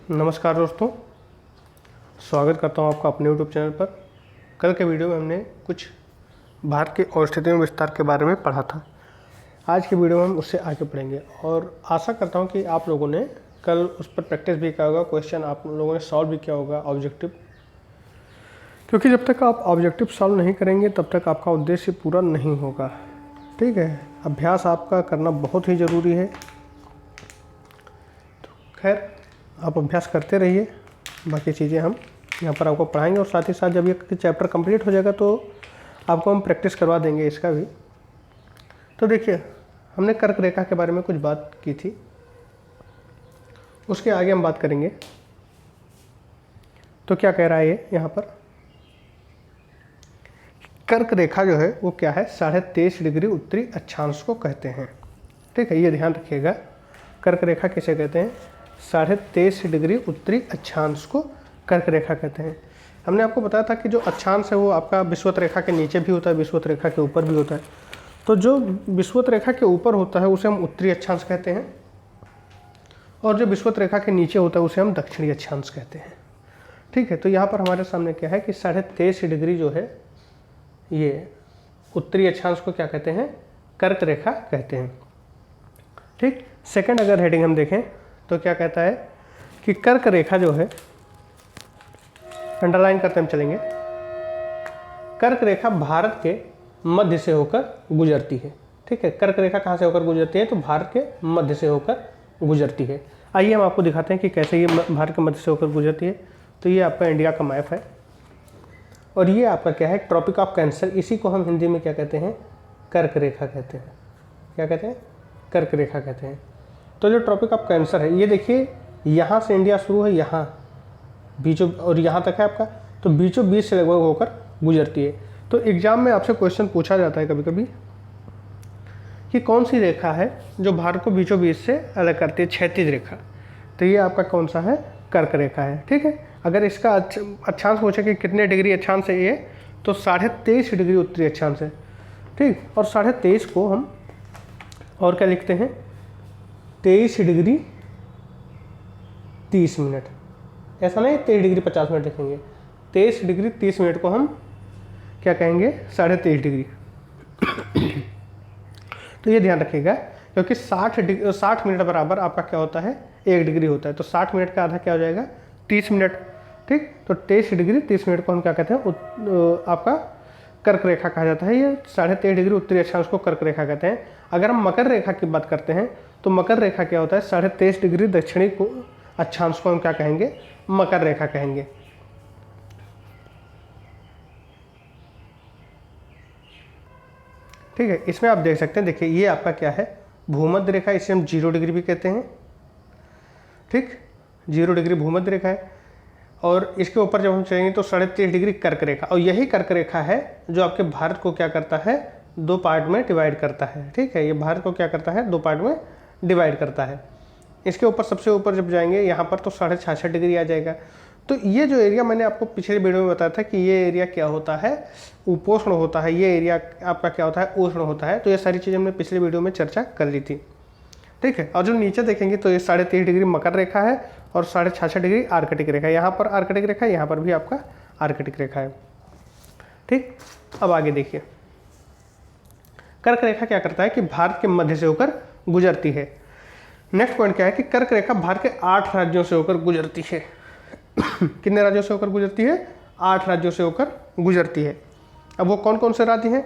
नमस्कार दोस्तों, स्वागत करता हूं आपका अपने यूट्यूब चैनल पर। कल के वीडियो में हमने कुछ भारत की औषधियों में विस्तार के बारे में पढ़ा था। आज के वीडियो में हम उससे आगे पढ़ेंगे और आशा करता हूं कि आप लोगों ने कल उस पर प्रैक्टिस भी किया होगा, क्वेश्चन आप लोगों ने सॉल्व भी किया होगा ऑब्जेक्टिव, क्योंकि जब तक आप ऑब्जेक्टिव सॉल्व नहीं करेंगे तब तक आपका उद्देश्य पूरा नहीं होगा। ठीक है, अभ्यास आपका करना बहुत ही ज़रूरी है। तो खैर, आप अभ्यास करते रहिए, बाकी चीज़ें हम यहाँ पर आपको पढ़ाएंगे और साथ ही साथ जब ये चैप्टर कंप्लीट हो जाएगा तो आपको हम प्रैक्टिस करवा देंगे इसका भी। तो देखिए, हमने कर्क रेखा के बारे में कुछ बात की थी, उसके आगे हम बात करेंगे। तो क्या कह रहा है ये यहाँ पर, कर्क रेखा जो है वो क्या है, 23.5 डिग्री उत्तरी अक्षांश को कहते हैं। ठीक है, ये ध्यान रखिएगा, कर्क रेखा किसे कहते हैं, 23.5 डिग्री उत्तरी अक्षांश को कर्क रेखा कहते हैं। हमने आपको बताया था कि जो अक्षांश है वो आपका विषुवत रेखा के नीचे भी होता है, विषुवत रेखा के ऊपर भी होता है। तो जो विषुवत रेखा के ऊपर होता है उसे हम उत्तरी अक्षांश कहते हैं, और जो विषुवत रेखा के नीचे होता है उसे हम दक्षिणी अक्षांश कहते हैं। ठीक है, तो यहाँ पर हमारे सामने क्या है कि 23.5 डिग्री जो है ये उत्तरी अक्षांश को क्या कहते हैं, कर्क रेखा कहते हैं। ठीक, सेकंड अगर हेडिंग हम देखें तो क्या कहता है कि कर्क रेखा जो है, अंडरलाइन करते हम चलेंगे, कर्क रेखा भारत के मध्य से होकर गुजरती है। ठीक है, कर्क रेखा कहाँ से होकर गुजरती है, तो भारत के मध्य से होकर गुजरती है। आइए हम आपको दिखाते हैं कि कैसे ये भारत के मध्य से होकर गुजरती है। तो ये आपका इंडिया का मैप है और ये आपका क्या है, ट्रॉपिक ऑफ कैंसर। इसी को हम हिंदी में क्या कहते हैं, कर्क रेखा कहते हैं। क्या कहते हैं, कर्क रेखा कहते हैं। तो जो ट्रॉपिक ऑफ कैंसर है, ये देखिए यहाँ से इंडिया शुरू है, यहाँ बीचों और यहाँ तक है आपका, तो बीचों बीच से लगभग होकर गुजरती है। तो एग्जाम में आपसे क्वेश्चन पूछा जाता है कभी कभी कि कौन सी रेखा है जो भारत को बीचों बीच से अलग करती है, क्षैतिज रेखा। तो ये आपका कौन सा है, कर्क रेखा है। ठीक है, अगर इसका अक्षांश पूछे कि कितने डिग्री अक्षांश है ये, तो 23.5 डिग्री उत्तरी अक्षांश है। ठीक, और 23.5 को हम और क्या लिखते हैं, 23 डिग्री 30 मिनट, ऐसा नहीं 23 डिग्री 50 मिनट लिखेंगे, 23 डिग्री 30 मिनट को हम क्या कहेंगे, 23.5 डिग्री। तो ये ध्यान रखिएगा, क्योंकि 60 मिनट बराबर आपका क्या होता है, 1 डिग्री होता है। तो 60 मिनट का आधा क्या हो जाएगा, 30 मिनट। ठीक, तो 23 डिग्री 30 मिनट को हम क्या कहते हैं, आपका कर्क रेखा कहा जाता है। ये 23.5 डिग्री उत्तरी अक्षांश को कर्क रेखा कहते हैं। अगर हम मकर रेखा की बात करते हैं तो मकर रेखा क्या होता है, 23.5 डिग्री दक्षिणी को अक्षांश को हम क्या कहेंगे, मकर रेखा कहेंगे। ठीक है, इसमें आप देख सकते हैं, देखिए ये आपका क्या है, भूमध्य रेखा, इसे हम 0 डिग्री भी कहते हैं। ठीक, 0 डिग्री भूमध्य रेखा है, और इसके ऊपर जब हम चलेंगे तो 23.5 डिग्री कर्क रेखा, और यही कर्क रेखा है जो आपके भारत को क्या करता है, 2 पार्ट में डिवाइड करता है। ठीक है, ये भारत को क्या करता है, 2 पार्ट में डिवाइड करता है। इसके ऊपर सबसे ऊपर जब जाएंगे यहाँ पर तो 66.5 डिग्री आ जाएगा। तो ये जो एरिया मैंने आपको पिछले वीडियो में बताया था कि ये एरिया क्या होता है, उपोष्ण होता है, ये एरिया आपका क्या होता है, उष्ण होता है। तो ये सारी चीज़ें हमने पिछले वीडियो में चर्चा कर ली थी। ठीक है, और जो नीचे देखेंगे तो ये 23.5 डिग्री मकर रेखा है और 66.5 डिग्री आर्कटिक रेखा है। यहाँ पर आर्कटिक रेखा है, यहाँ पर भी आपका आर्कटिक रेखा है। ठीक, अब आगे देखिए, कर्क रेखा क्या करता है कि भारत के मध्य से होकर गुजरती है। नेक्स्ट पॉइंट क्या है कि कर्क रेखा भारत के 8 राज्यों से होकर गुजरती है। कितने राज्यों से होकर गुजरती है, 8 राज्यों से होकर गुजरती है। अब वो कौन कौन से राज्य हैं,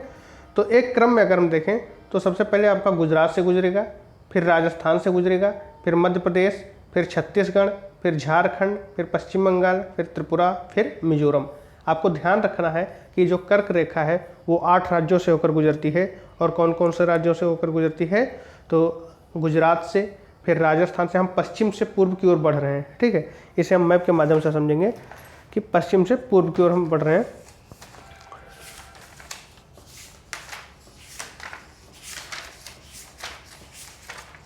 तो एक क्रम में अगर हम देखें तो सबसे पहले आपका गुजरात से गुजरेगा, फिर राजस्थान से गुजरेगा, फिर मध्य प्रदेश, फिर छत्तीसगढ़, फिर झारखंड, फिर पश्चिम बंगाल, फिर त्रिपुरा, फिर मिजोरम। आपको ध्यान रखना है कि जो कर्क रेखा है वो 8 राज्यों से होकर गुजरती है। और कौन कौन से राज्यों से होकर गुजरती है, तो गुजरात से, फिर राजस्थान से, हम पश्चिम से पूर्व की ओर बढ़ रहे हैं। ठीक है, इसे हम मैप के माध्यम से समझेंगे कि पश्चिम से पूर्व की ओर हम बढ़ रहे हैं।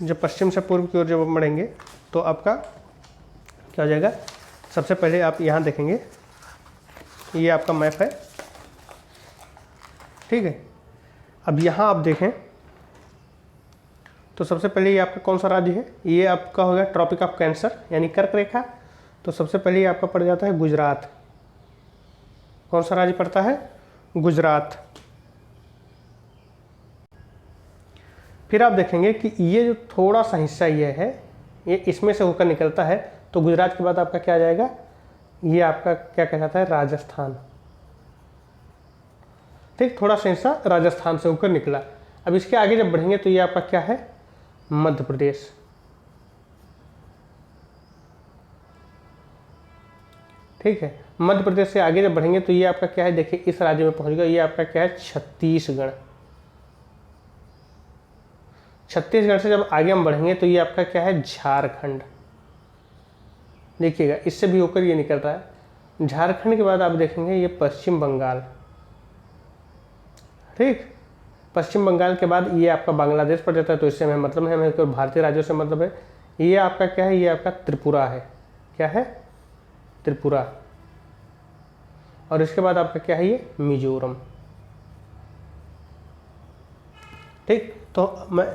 जब पश्चिम से पूर्व की ओर जब हम बढ़ेंगे तो आपका क्या हो जाएगा, सबसे पहले आप यहाँ देखेंगे, ये आपका मैप है। ठीक है, अब यहाँ आप देखें तो सबसे पहले ये आपका कौन सा राज्य है, ये आपका होगा ट्रॉपिक ऑफ कैंसर यानी कर्क रेखा। तो सबसे पहले ये आपका पड़ जाता है गुजरात। कौन सा राज्य पड़ता है? गुजरात। फिर आप देखेंगे कि ये जो थोड़ा सा हिस्सा ये है, ये इसमें से होकर निकलता है, तो गुजरात के बाद आपका क्या आ जाएगा? ये आपका क्या कहलाता है? राजस्थान। ठीक, थोड़ा सा हिस्सा राजस्थान से होकर निकला। अब इसके आगे जब बढ़ेंगे तो ये आपका क्या है? मध्य प्रदेश। ठीक है, मध्य प्रदेश से आगे जब बढ़ेंगे तो ये आपका क्या है? देखिए इस राज्य में पहुंच गया, ये आपका क्या है? छत्तीसगढ़। छत्तीसगढ़ से जब आगे हम बढ़ेंगे तो ये आपका क्या है? झारखंड। देखिएगा इससे भी होकर ये निकल रहा है। झारखंड के बाद आप देखेंगे ये पश्चिम बंगाल। ठीक, पश्चिम बंगाल के बाद ये आपका बांग्लादेश पड़ जाता है, तो इससे हमें मतलब है, हमें कोई भारतीय राज्यों से मतलब है। ये आपका क्या है? ये आपका त्रिपुरा है। क्या है? त्रिपुरा। और इसके बाद आपका क्या है? ये मिजोरम। ठीक, तो मैं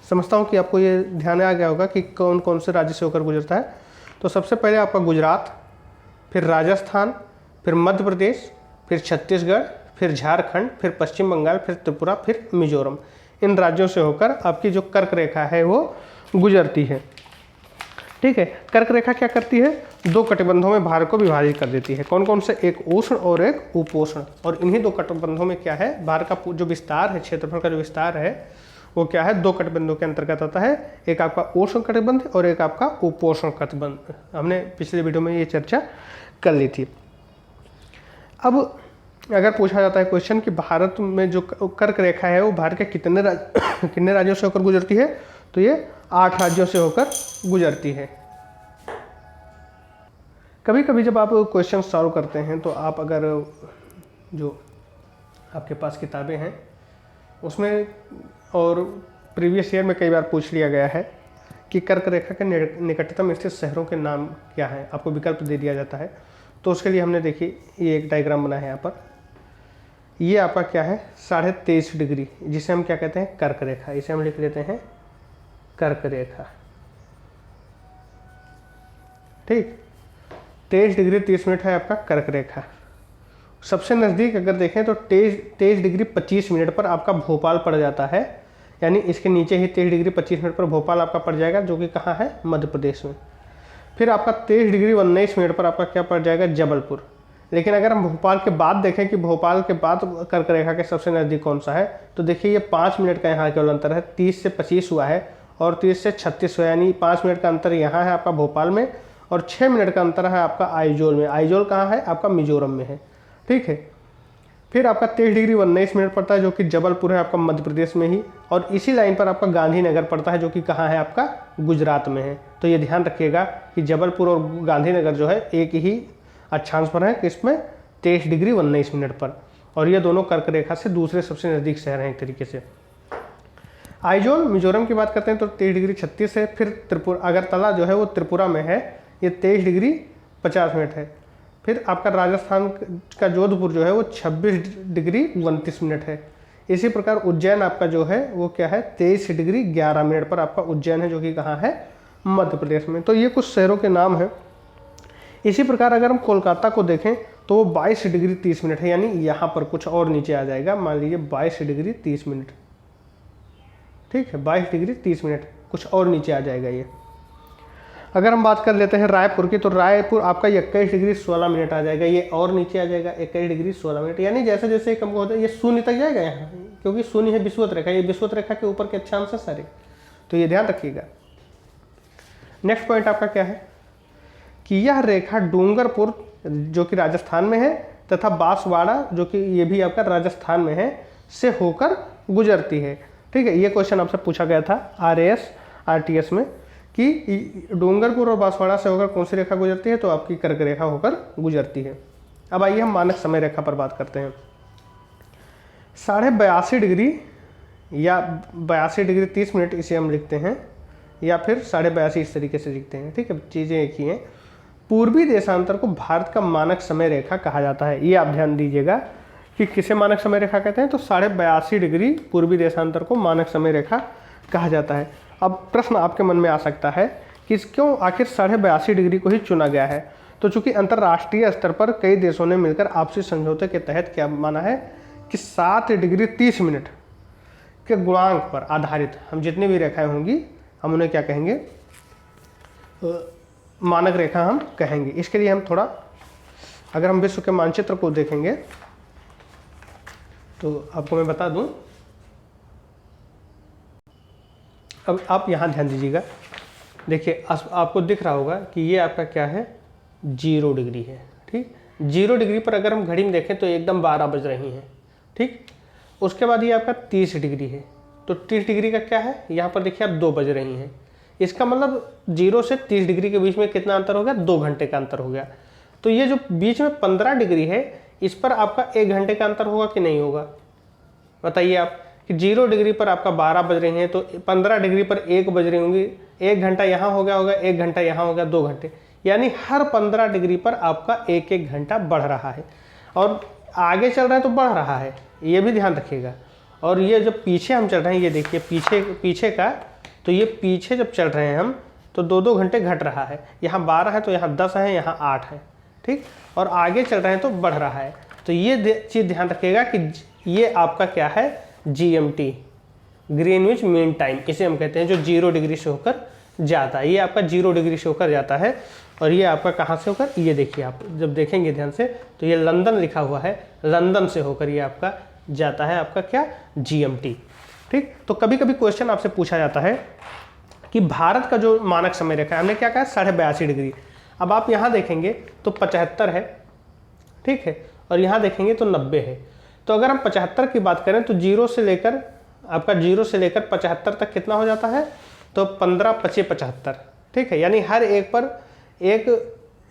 समझता हूँ कि आपको ये ध्यान आ गया होगा कि कौन कौन से राज्य से होकर गुजरता है। तो सबसे पहले आपका गुजरात, फिर राजस्थान, फिर मध्य प्रदेश, फिर छत्तीसगढ़, फिर झारखंड, फिर पश्चिम बंगाल, फिर त्रिपुरा, फिर मिजोरम। इन राज्यों से होकर आपकी जो कर्क रेखा है वो गुजरती है। ठीक है, कर्क रेखा क्या करती है? दो कटिबंधों में भारत को विभाजित कर देती है। कौन कौन से? एक उष्ण और एक उपोष्ण। और इन्हीं दो कटिबंधों में क्या है? भारत का जो विस्तार है, क्षेत्रफल का जो विस्तार है वो क्या है? दो कटिबंधों के अंतर्गत आता है। एक आपका उष्ण कटिबंध और एक आपका उपोष्ण कटिबंध। हमने पिछले वीडियो में ये चर्चा कर ली थी। अब अगर पूछा जाता है क्वेश्चन कि भारत में जो कर्क रेखा है वो भारत के कितने राज्यों से होकर गुजरती है, तो ये 8 राज्यों से होकर गुजरती है। कभी कभी जब आप क्वेश्चन सॉल्व करते हैं तो आप अगर जो आपके पास किताबें हैं उसमें, और प्रीवियस ईयर में कई बार पूछ लिया गया है कि कर्क रेखा के निकटतम स्थित शहरों के नाम क्या हैं, आपको विकल्प दे दिया जाता है। तो उसके लिए हमने देखिए ये एक डायग्राम बना है यहाँ पर। ये आपका क्या है? 23.5 डिग्री, जिसे हम क्या कहते हैं? कर्क रेखा। इसे हम लिख लेते हैं कर्क रेखा। ठीक, 23 डिग्री 30 मिनट है आपका कर्क रेखा। सबसे नज़दीक अगर देखें तो 23 डिग्री 25 मिनट पर आपका भोपाल पड़ जाता है, यानी इसके नीचे ही 23 डिग्री 25 मिनट पर भोपाल आपका पड़ जाएगा, जो कि कहाँ है? मध्य प्रदेश में। फिर आपका 23 डिग्री 19 मिनट पर आपका क्या पड़ जाएगा? जबलपुर। लेकिन अगर हम भोपाल के बाद देखें कि भोपाल के बाद कर्क रेखा के सबसे नज़दीक कौन सा है, तो देखिए ये 5 मिनट का यहाँ केवल अंतर है। 30 से 25 हुआ है और 30 से 36 हुआ, यानी 5 मिनट का अंतर यहाँ है आपका भोपाल में, और 6 मिनट का अंतर है आपका आइजोल में। आइजोल कहाँ है? आपका मिजोरम में है। ठीक है, फिर आपका 23 डिग्री 19 मिनट पड़ता है, जो कि जबलपुर है आपका मध्य प्रदेश में ही, और इसी लाइन पर आपका गांधीनगर पड़ता है, जो कि कहाँ है? आपका गुजरात में है। तो ये ध्यान रखिएगा कि जबलपुर और गांधीनगर जो है एक ही अक्षांश पर है, किसमें? 23 डिग्री 19 मिनट पर, और ये दोनों कर्क रेखा से दूसरे सबसे नज़दीक शहर हैं एक तरीके से। आइजोल मिजोरम की बात करते हैं तो 23 डिग्री 36 है। फिर त्रिपुरा, अगरतला जो है वो त्रिपुरा में है, ये 23 डिग्री 50 मिनट है। फिर आपका राजस्थान का जोधपुर जो है वो 26 डिग्री 29 मिनट है। इसी प्रकार उज्जैन आपका जो है वो क्या है? 23 डिग्री 11 मिनट पर आपका उज्जैन है, जो कि कहाँ है? मध्य प्रदेश में। तो ये कुछ शहरों के नाम हैं। इसी प्रकार अगर हम कोलकाता को देखें तो वो 22 डिग्री 30 मिनट है, यानी यहाँ पर कुछ और नीचे आ जाएगा, मान लीजिए 22 डिग्री 30 मिनट। ठीक है, 22 डिग्री 30 मिनट, कुछ और नीचे आ जाएगा ये। अगर हम बात कर लेते हैं रायपुर की, तो रायपुर आपका 21 डिग्री 16 मिनट आ जाएगा, ये और नीचे आ जाएगा 21 डिग्री 16 मिनट, यानी जैसे जैसे कम होता है ये शून्य तक जाएगा यहाँ, क्योंकि शून्य है विषुवत रेखा, ये विषुवत रेखा के ऊपर के अक्षांश है सारे, तो ये ध्यान रखिएगा। नेक्स्ट पॉइंट आपका क्या है कि यह रेखा डूंगरपुर जो कि राजस्थान में है तथा बांसवाड़ा जो कि ये भी आपका राजस्थान में है से होकर गुजरती है। ठीक है, ये क्वेश्चन आपसे पूछा गया था RAS RTS में कि डूंगरपुर और बांसवाड़ा से होकर कौन सी रेखा गुजरती है, तो आपकी कर्क रेखा होकर गुजरती है। अब आइए हम मानक समय रेखा पर बात करते हैं। 82.5 डिग्री या 82 डिग्री 30 मिनट इसे हम लिखते हैं, या फिर 82.5 इस तरीके से लिखते हैं। ठीक है, चीज़ें एक ही हैं। पूर्वी देशांतर को भारत का मानक समय रेखा कहा जाता है। ये आप ध्यान दीजिएगा कि किसे मानक समय रेखा कहते हैं, तो 82.5 डिग्री पूर्वी देशांतर को मानक समय रेखा कहा जाता है। अब प्रश्न आपके मन में आ सकता है कि क्यों आखिर 82.5 डिग्री को ही चुना गया है? तो चूंकि अंतर्राष्ट्रीय स्तर पर कई देशों ने मिलकर आपसी समझौते के तहत क्या माना है कि 7 डिग्री 30 मिनट के गुणांक पर आधारित हम जितनी भी रेखाएं होंगी हम उन्हें क्या कहेंगे, मानक रेखा हम कहेंगे। इसके लिए हम थोड़ा, अगर हम विश्व के मानचित्र को देखेंगे तो आपको मैं बता दूं, अब आप यहाँ ध्यान दीजिएगा, देखिए आपको दिख रहा होगा कि ये आपका क्या है, 0 डिग्री है। ठीक, 0 डिग्री पर अगर हम घड़ी में देखें तो एकदम 12 बज रही हैं। ठीक, उसके बाद ये आपका 30 डिग्री है, तो 30 डिग्री का क्या है, यहाँ पर देखिए आप 2 बज रही हैं। इसका मतलब 0 से 30 डिग्री के बीच में कितना अंतर हो गया, 2 घंटे का अंतर हो गया। तो ये जो बीच में 15 डिग्री है इस पर आपका 1 घंटे का अंतर होगा कि नहीं होगा, बताइए आप। कि 0 डिग्री पर आपका 12 बज रही हैं तो 15 डिग्री पर 1 बज रही होंगी, 1 घंटा यहाँ हो गया होगा, 1 घंटा यहाँ हो गया, 2 घंटे, यानी हर 15 डिग्री पर आपका 1-1 घंटा बढ़ रहा है। और आगे चल रहा है तो बढ़ रहा है, ये भी ध्यान रखिएगा। और ये जब पीछे हम चल रहे हैं, ये देखिए पीछे का, तो ये पीछे जब चल रहे हैं हम तो 2-2 घंटे घट रहा है। यहाँ 12 है तो यहाँ 10 है, यहाँ 8 है। ठीक, और आगे चल रहे हैं तो बढ़ रहा है। तो ये चीज़ ध्यान रखिएगा कि ये आपका क्या है, GMT, ग्रीनविच मीन टाइम, इसे हम कहते हैं, जो 0 डिग्री से होकर जाता है। ये आपका 0 डिग्री से होकर जाता है। और ये आपका कहाँ से होकर, ये देखिए आप जब देखेंगे ध्यान से तो ये लंदन लिखा हुआ है, लंदन से होकर ये आपका जाता है, आपका क्या, GMT। ठीक, तो कभी कभी क्वेश्चन आपसे पूछा जाता है कि भारत का जो मानक समय रेखा है, हमने क्या कहा, 82.5 डिग्री। अब आप यहाँ देखेंगे तो 75 है, ठीक है, और यहाँ देखेंगे तो 90 है। तो अगर हम 75 की बात करें तो 0 से लेकर 75 तक कितना हो जाता है, तो 15-25-75। ठीक है, यानी हर एक पर एक,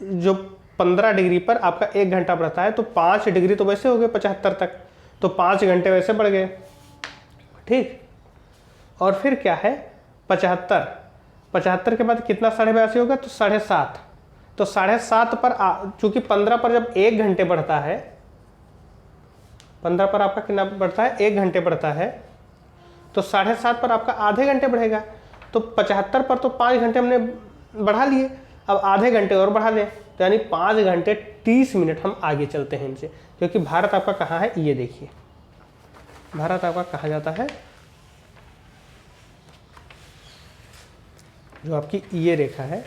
जो 15 डिग्री पर आपका 1 घंटा बढ़ता है तो 5 डिग्री तो वैसे हो गए 75 तक, तो 5 घंटे वैसे बढ़ गए। ठीक, और फिर क्या है, 75 के बाद कितना 82.5 होगा, तो 7.5। तो 7.5 पर चूंकि 15 पर जब 1 घंटे बढ़ता है, 15 पर आपका कितना बढ़ता है, 1 घंटे बढ़ता है, तो 7.5 पर आपका आधे घंटे बढ़ेगा। तो 75 पर तो 5 घंटे हमने बढ़ा लिए, अब आधे घंटे और बढ़ा लें, तो यानी 5 घंटे 30 मिनट हम आगे चलते हैं इनसे। क्योंकि भारत आपका कहाँ है, ये देखिए, भारत आपका कहाँ जाता है, जो आपकी ये रेखा है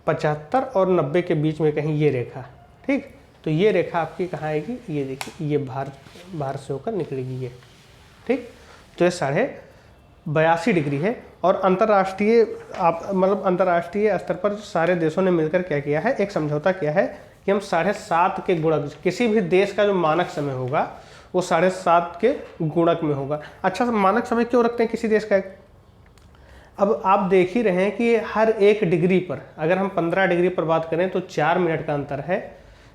75 और 90 के बीच में कहीं ये रेखा। ठीक, तो ये रेखा आपकी कहाँ आएगी, ये देखिए, ये भारत से होकर निकलेगी ये। ठीक, तो ये 82.5 डिग्री है। और अंतर्राष्ट्रीय अंतर्राष्ट्रीय स्तर पर सारे देशों ने मिलकर क्या किया है, एक समझौता किया है कि हम 7.5 के गुणक, किसी भी देश का जो मानक समय होगा वो 7.5 के गुणक में होगा। अच्छा, मानक समय क्यों रखते हैं किसी देश का? अब आप देख ही रहे हैं कि हर 1 डिग्री पर, अगर हम 15 डिग्री पर बात करें तो 4 मिनट का अंतर है।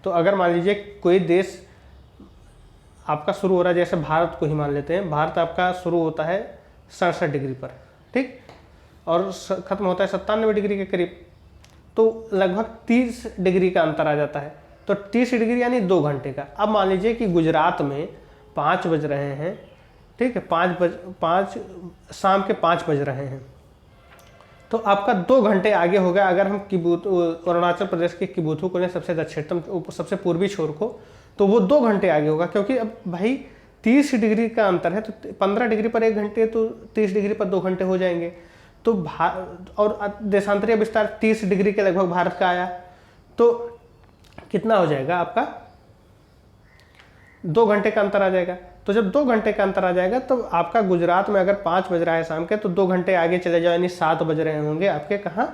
तो अगर मान लीजिए कोई देश आपका शुरू हो रहा है, जैसे भारत को ही मान लेते हैं, भारत आपका शुरू होता है 67 डिग्री पर, ठीक, और ख़त्म होता है 97 डिग्री के करीब, तो लगभग 30 डिग्री का अंतर आ जाता है। तो 30 डिग्री यानी 2 घंटे का। अब मान लीजिए कि गुजरात में 5 बज रहे हैं, ठीक है, 5 शाम के 5 बज रहे हैं, तो आपका 2 घंटे आगे हो गया। अगर हम अरुणाचल प्रदेश के किबुथु को लें, सबसे दक्षिणतम, सबसे पूर्वी छोर को, तो वो 2 घंटे आगे होगा। क्योंकि अब भाई 30 डिग्री का अंतर है, तो 15 डिग्री पर 1 घंटे, तो 30 डिग्री पर 2 घंटे हो जाएंगे। तो और देशांतरीय विस्तार 30 डिग्री के लगभग भारत का आया, तो कितना हो जाएगा आपका, 2 घंटे का अंतर आ जाएगा। तो जब 2 घंटे का अंतर आ जाएगा तो आपका गुजरात में अगर 5 बज रहा है शाम के, तो 2 घंटे आगे चले जाओ, यानी 7 बज रहे होंगे आपके कहाँ,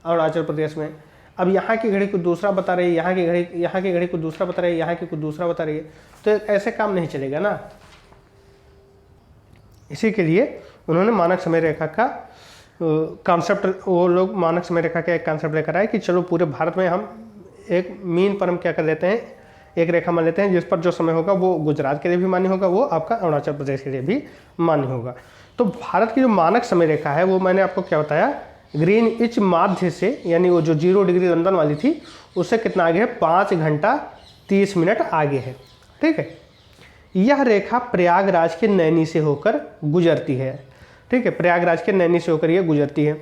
अरुणाचल प्रदेश में। अब यहाँ की घड़ी को दूसरा बता रही है, यहाँ की घड़ी को दूसरा बता रही है, यहाँ की को दूसरा बता रही है, तो ऐसे काम नहीं चलेगा ना। इसी के लिए उन्होंने मानक समय रेखा का कॉन्सेप्ट, वो लोग मानक समय रेखा का एक कॉन्सेप्ट लेकर आए कि चलो पूरे भारत में हम एक मीन पर हम क्या कर लेते हैं, एक रेखा मान लेते हैं जिस पर जो समय होगा वो गुजरात के लिए भी मान्य होगा, वो आपका अरुणाचल प्रदेश के लिए भी मान्य होगा। तो भारत की जो मानक समय रेखा है वो मैंने आपको क्या बताया, ग्रीनविच माध्य से, यानी वो जो 0 डिग्री लंदन वाली थी उससे कितना आगे है, 5 घंटा 30 मिनट आगे है। ठीक है, यह रेखा प्रयागराज के नैनी से होकर गुजरती है। ठीक है, प्रयागराज के नैनी से होकर यह गुजरती है।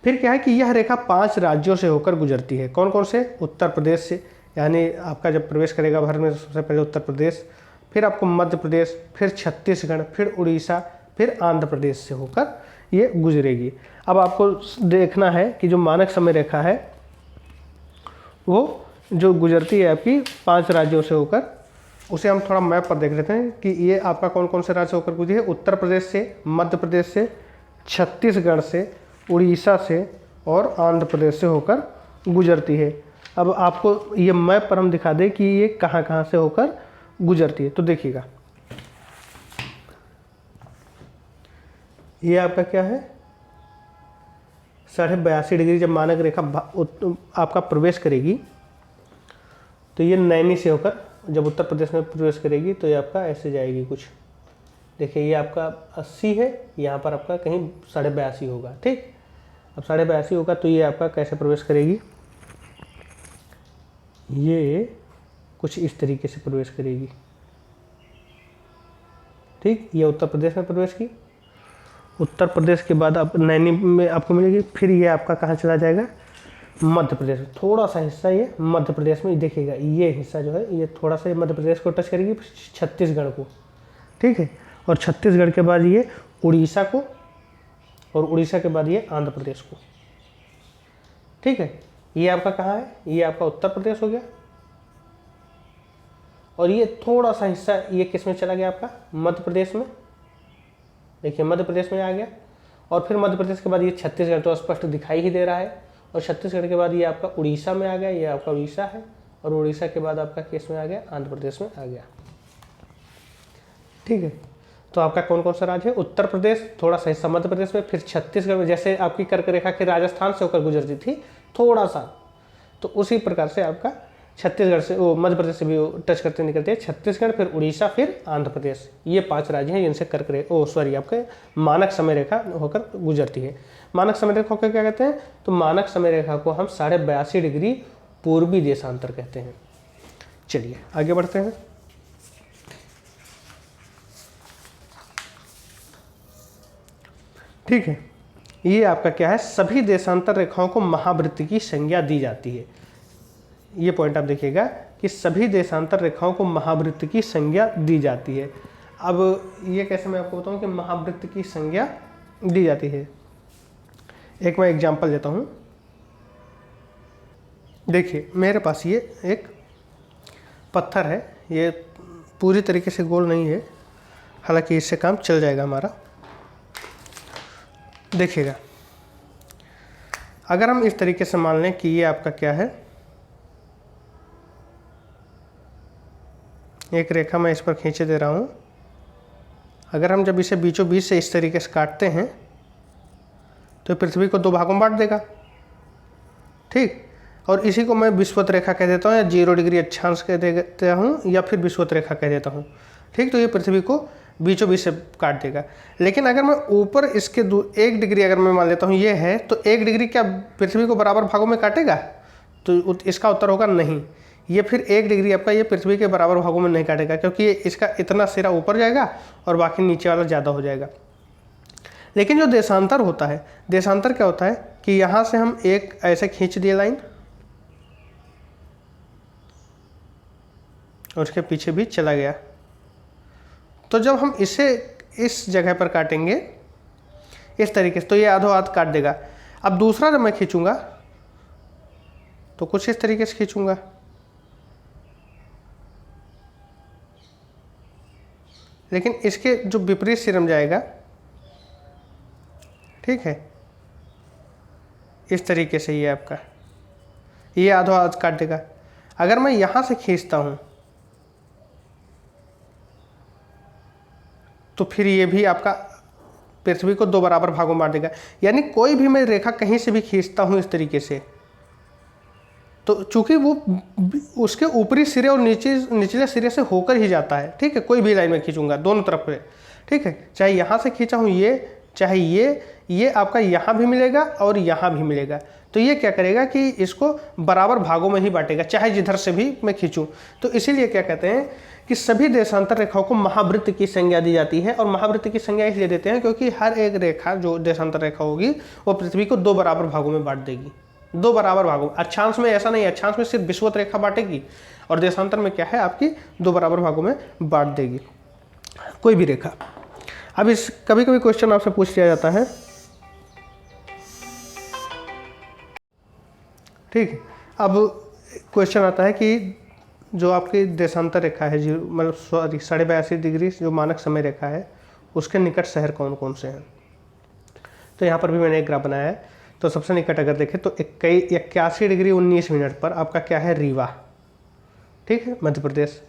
फिर क्या है कि यह रेखा 5 राज्यों से होकर गुजरती है। कौन कौन से? उत्तर प्रदेश से, यानी आपका जब प्रवेश करेगा भारत में सबसे पहले उत्तर प्रदेश, फिर आपको मध्य प्रदेश, फिर छत्तीसगढ़, फिर उड़ीसा, फिर आंध्र प्रदेश से होकर ये गुजरेगी। अब आपको देखना है कि जो मानक समय रेखा है वो जो गुजरती है आपकी 5 राज्यों से होकर, उसे हम थोड़ा मैप पर देख लेते हैं कि ये आपका कौन कौन से राज्य से होकर गुजरी है। उत्तर प्रदेश से, मध्य प्रदेश से, छत्तीसगढ़ से, उड़ीसा से और आंध्र प्रदेश से होकर गुजरती है। अब आपको ये मैप पर हम दिखा दें कि ये कहाँ कहाँ से होकर गुजरती है। तो देखिएगा, ये आपका क्या है 82.5 डिग्री जब मानक रेखा आपका प्रवेश करेगी तो ये नैनी से होकर जब उत्तर प्रदेश में प्रवेश करेगी तो ये आपका ऐसे जाएगी कुछ। देखिए ये आपका 80 है, यहाँ पर आपका कहीं 82.5 होगा। ठीक, अब 82.5 होगा तो ये आपका कैसे प्रवेश करेगी, ये कुछ इस तरीके से प्रवेश करेगी। ठीक, ये उत्तर प्रदेश में प्रवेश की, उत्तर प्रदेश के बाद आप नैनी में आपको मिलेगी। फिर ये आपका कहाँ चला जाएगा, मध्य प्रदेश। थोड़ा सा हिस्सा ये मध्य प्रदेश में, देखिएगा ये हिस्सा जो है ये थोड़ा सा मध्य प्रदेश को टच करेगी, छत्तीसगढ़ को। ठीक है, और छत्तीसगढ़ के बाद ये उड़ीसा को, और उड़ीसा के बाद ये आंध्र प्रदेश को। ठीक है, ये आपका कहाँ है, ये आपका उत्तर प्रदेश हो गया। और ये थोड़ा सा हिस्सा ये किस में चला गया आपका, मध्य प्रदेश में। देखिए मध्य प्रदेश में आ गया, और फिर मध्य प्रदेश के बाद ये छत्तीसगढ़ तो स्पष्ट दिखाई ही दे रहा है, और छत्तीसगढ़ के बाद ये आपका उड़ीसा में आ गया, ये आपका उड़ीसा है, और उड़ीसा के बाद आपका किस में आ गया, आंध्र प्रदेश में आ गया। ठीक है, तो आपका कौन कौन सा राज्य है, उत्तर प्रदेश, थोड़ा सा हिस्सा मध्य प्रदेश में, फिर छत्तीसगढ़ में, जैसे आपकी कर्क रेखा के राजस्थान से होकर गुजरती थी थोड़ा सा, तो उसी प्रकार से आपका छत्तीसगढ़ से वो मध्य प्रदेश से भी टच करते निकलते हैं, छत्तीसगढ़, फिर उड़ीसा, फिर आंध्र प्रदेश। ये 5 राज्य हैं जिनसे कर्क रेखा आपके मानक समय रेखा होकर गुजरती है। मानक समय रेखा को क्या कहते हैं, तो मानक समय रेखा को हम 82.5 डिग्री पूर्वी देशांतर कहते हैं। चलिए आगे बढ़ते हैं। ठीक है, ये आपका क्या है, सभी देशांतर रेखाओं को महावृत्त की संज्ञा दी जाती है। ये पॉइंट आप देखिएगा कि सभी देशांतर रेखाओं को महावृत्त की संज्ञा दी जाती है। अब ये कैसे मैं आपको बताऊं कि महावृत्त की संज्ञा दी जाती है। एक मैं एग्जांपल देता हूं। देखिए मेरे पास ये एक पत्थर है, ये पूरी तरीके से गोल नहीं है, हालांकि इससे काम चल जाएगा हमारा। देखिएगा, अगर हम इस तरीके से मान लें कि ये आपका क्या है, एक रेखा मैं इस पर खींचे दे रहा हूँ। अगर हम जब इसे बीचों बीच से इस तरीके से काटते हैं तो पृथ्वी को 2 भागों में बांट देगा। ठीक, और इसी को मैं विषुवत रेखा कह देता हूँ, या 0 डिग्री अक्षांश कह देता हूँ, या फिर विषुवत रेखा कह देता हूँ। ठीक, तो ये पृथ्वी को बीचों बीच से काट देगा। लेकिन अगर मैं ऊपर इसके 1 डिग्री अगर मैं मान लेता हूँ ये है, तो 1 डिग्री क्या पृथ्वी को बराबर भागों में काटेगा, तो इसका उत्तर होगा नहीं। ये फिर 1 डिग्री आपका ये पृथ्वी के बराबर भागों में नहीं काटेगा, क्योंकि ये इसका इतना सिरा ऊपर जाएगा और बाकी नीचे वाला ज़्यादा हो जाएगा। लेकिन जो देशांतर होता है, देशांतर क्या होता है कि यहाँ से हम एक ऐसे खींच दिए लाइन, और उसके पीछे भी चला गया, तो जब हम इसे इस जगह पर काटेंगे इस तरीके से, तो ये आधो आध काट देगा। अब दूसरा जब मैं खींचूंगा तो कुछ इस तरीके से खींचूंगा, लेकिन इसके जो विपरीत सिरम जाएगा, ठीक है, इस तरीके से ये आपका ये आधो आध काट देगा। अगर मैं यहाँ से खींचता हूँ तो फिर ये भी आपका पृथ्वी को 2 बराबर भागों में बांट देगा। यानी कोई भी मैं रेखा कहीं से भी खींचता हूँ इस तरीके से, तो चूंकि वो उसके ऊपरी सिरे और निचले सिरे से होकर ही जाता है। ठीक है, कोई भी लाइन में खींचूंगा दोनों तरफ पे, ठीक है, चाहे यहाँ से खींचा हूँ ये, चाहे ये आपका यहाँ भी मिलेगा और यहाँ भी मिलेगा, तो ये क्या करेगा कि इसको बराबर भागों में ही बांटेगा, चाहे जिधर से भी मैं खींचूँ। तो इसीलिए क्या कहते हैं कि सभी देशांतर रेखाओं को महावृत्त की संज्ञा दी जाती है। और महावृत्त की संज्ञा इसलिए देते हैं क्योंकि हर एक रेखा जो देशांतर रेखा होगी वो पृथ्वी को 2 बराबर भागों में बांट देगी। 2 बराबर भागों, अक्षांश में ऐसा नहीं है, अक्षांश में सिर्फ विषुवत रेखा बांटेगी और देशांतर में क्या है आपकी 2 बराबर भागों में बांट देगी कोई भी रेखा। अब इस कभी कभी क्वेश्चन आपसे पूछ लिया जाता है, ठीक है। अब क्वेश्चन आता है कि जो आपकी देशांतर रेखा है, मतलब 82.5 डिग्री जो मानक समय रेखा है, उसके निकट शहर कौन कौन से हैं। तो यहाँ पर भी मैंने एक ग्राफ बनाया है। तो सबसे निकट अगर देखें तो 81 डिग्री 19 मिनट पर आपका क्या है, रीवा, ठीक है, मध्य प्रदेश।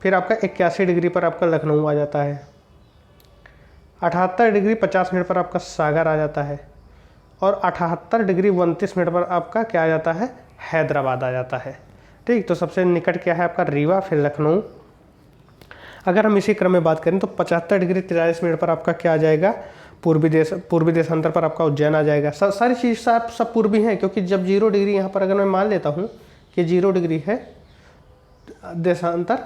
फिर आपका 81 डिग्री पर आपका लखनऊ आ जाता है। 78 डिग्री 50 मिनट पर आपका सागर आ जाता है। और 78 डिग्री 29 मिनट पर आपका क्या आ जाता है, हैदराबाद आ जाता है, ठीक। तो सबसे निकट क्या है आपका रीवा, फिर लखनऊ। अगर हम इसी क्रम में बात करें तो 75 डिग्री 43 मिनट पर आपका क्या आ जाएगा, पूर्वी देशांतर पर आपका उज्जैन आ जाएगा। सारी चीज़ सब पूर्वी हैं, क्योंकि जब 0 डिग्री यहाँ पर अगर मैं मान लेता हूँ कि 0 डिग्री है देशांतर,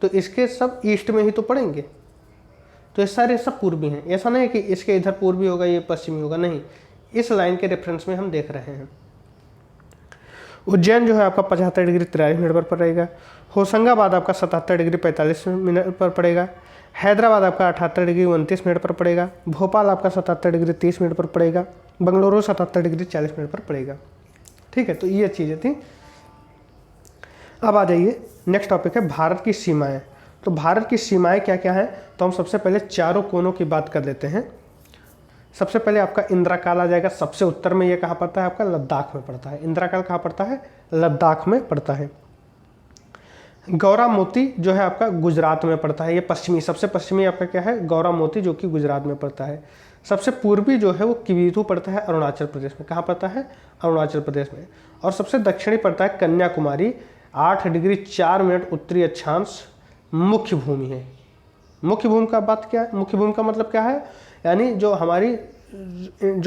तो इसके सब ईस्ट में ही तो पड़ेंगे, तो ये सारे सब पूर्वी हैं। ऐसा नहीं है कि इसके इधर पूर्वी होगा ये पश्चिमी होगा, नहीं, इस लाइन के रेफरेंस में हम देख रहे हैं। उज्जैन जो है आपका 75 डिग्री 43 मिनट पर पड़ेगा। होशंगाबाद आपका 77 डिग्री 45 मिनट पर पड़ेगा। हैदराबाद आपका 78 डिग्री 29 मिनट पर पड़ेगा। भोपाल आपका 77 डिग्री 30 मिनट पर पड़ेगा। बंगलुरु 77 डिग्री 40 मिनट पर पड़ेगा, ठीक है। तो ये चीज़ें थी। अब आ जाइए, नेक्स्ट टॉपिक है भारत की सीमाएं। तो भारत की सीमाएं क्या क्या हैं, तो हम सबसे पहले चारों कोनों की बात कर लेते हैं। सबसे पहले आपका इंद्राकाल आ जाएगा, सबसे उत्तर में ये कहाँ पड़ता है आपका, लद्दाख में पड़ता है। इंद्राकाल कहाँ पड़ता है, लद्दाख में पड़ता है। गौरा मोती जो है आपका गुजरात में पड़ता है, ये पश्चिमी, सबसे पश्चिमी आपका क्या है, गौरा मोती, जो कि गुजरात में पड़ता है। सबसे पूर्वी जो है वो किवीथू पड़ता है अरुणाचल प्रदेश में। कहाँ पड़ता है, अरुणाचल प्रदेश में। और सबसे दक्षिणी पड़ता है कन्याकुमारी, 8 डिग्री 4 मिनट उत्तरी अक्षांश मुख्य भूमि है। मुख्य भूमि का बात क्या है, मुख्य भूमि का मतलब क्या है, यानी जो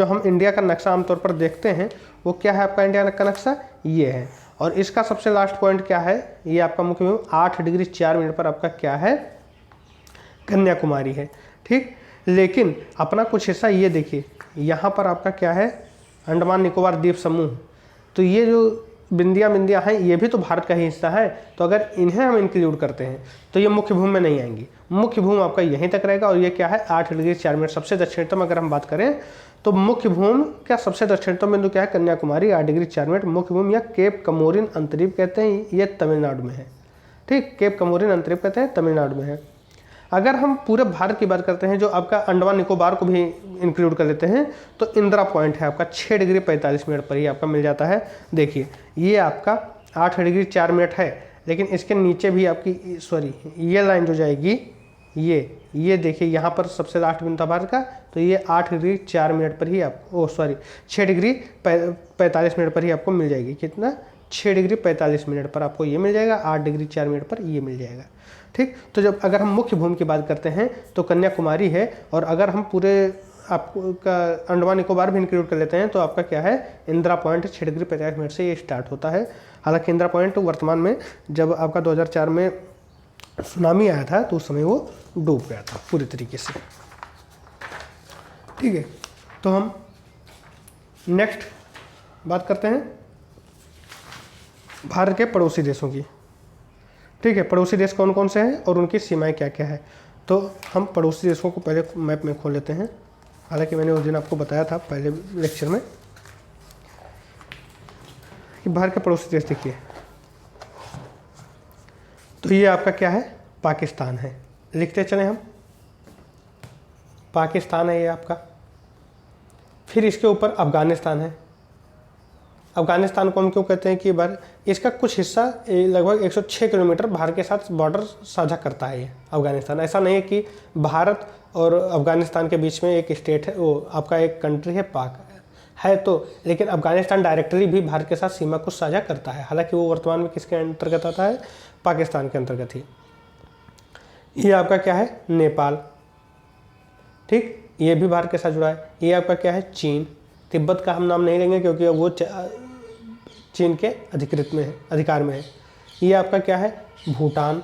हम इंडिया का नक्शा आमतौर पर देखते हैं वो क्या है आपका, इंडिया का नक्शा ये है। और इसका सबसे लास्ट पॉइंट क्या है, ये आपका मुख्य भूमि 8 डिग्री 4 मिनट पर आपका क्या है, कन्याकुमारी है, ठीक। लेकिन अपना कुछ हिस्सा ये देखिए, यहाँ पर आपका क्या है, अंडमान निकोबार द्वीप समूह। तो ये जो बिंदियाँ हैं ये भी तो भारत का ही हिस्सा है। तो अगर इन्हें हम इंक्लूड करते हैं तो ये मुख्य भूमि में नहीं आएंगी। मुख्य भूमि आपका यहीं तक रहेगा। और ये क्या है, 8 डिग्री 4 मिनट। सबसे दक्षिणतम अगर हम बात करें तो मुख्य भूमि का सबसे दक्षिणतम बिंदु क्या है, कन्याकुमारी, 8 डिग्री 4 मिनट मुख्य भूमि, या केप कमोरिन अंतरीप कहते हैं, ये तमिलनाडु में है, ठीक। केप कमोरिन अंतरीप कहते हैं, तमिलनाडु में है। अगर हम पूरे भारत की बात करते हैं, जो आपका अंडमान निकोबार को भी इंक्लूड कर लेते हैं, तो इंदिरा पॉइंट है आपका 6 डिग्री 45 मिनट पर ही आपका मिल जाता है। देखिए ये आपका 8 डिग्री 4 मिनट है, लेकिन इसके नीचे भी आपकी ये लाइन जो जाएगी, ये देखिए यहाँ पर सबसे लास्ट बिंदु था भारत का, तो ये 8 डिग्री 4 मिनट पर ही आपको 6 डिग्री 45 मिनट पर ही आपको मिल जाएगी। कितना, 6 डिग्री 45 मिनट पर आपको ये मिल जाएगा, 8 डिग्री 4 मिनट पर ये मिल जाएगा, ठीक। तो जब अगर हम मुख्य भूमि की बात करते हैं तो कन्याकुमारी है। और अगर हम पूरे आपका अंडमान निकोबार भी इंक्लूड कर लेते हैं तो आपका क्या है, इंदिरा पॉइंट 6 डिग्री 50 मिनट से ये स्टार्ट होता है। हालांकि इंदिरा पॉइंट वर्तमान में, जब आपका 2004 में सुनामी आया था तो उस समय वो डूब गया था पूरी तरीके से, ठीक है। तो हम नेक्स्ट बात करते हैं भारत के पड़ोसी देशों की, ठीक है। पड़ोसी देश कौन कौन से हैं और उनकी सीमाएं क्या क्या है। तो हम पड़ोसी देशों को पहले मैप में खोल लेते हैं। हालांकि मैंने उस दिन आपको बताया था पहले लेक्चर में कि भारत के पड़ोसी देश देखिए, तो ये आपका क्या है, पाकिस्तान है। लिखते चले हम, पाकिस्तान है ये आपका। फिर इसके ऊपर अफगानिस्तान है। अफगानिस्तान को हम क्यों कहते हैं कि इसका कुछ हिस्सा लगभग 106 किलोमीटर भारत के साथ बॉर्डर साझा करता है ये अफगानिस्तान। ऐसा नहीं है कि भारत और अफगानिस्तान के बीच में एक स्टेट है, वो आपका एक कंट्री है, पाक है। तो लेकिन अफगानिस्तान डायरेक्टली भी भारत के साथ सीमा को साझा करता है। हालांकि वो वर्तमान में किसके अंतर्गत आता है, पाकिस्तान के अंतर्गत ही। ये आपका क्या है, नेपाल, ठीक, ये भी भारत के साथ जुड़ा है। ये आपका क्या है, चीन। तिब्बत का हम नाम नहीं लेंगे क्योंकि वो चीन के अधिकार में है। ये आपका क्या है, भूटान,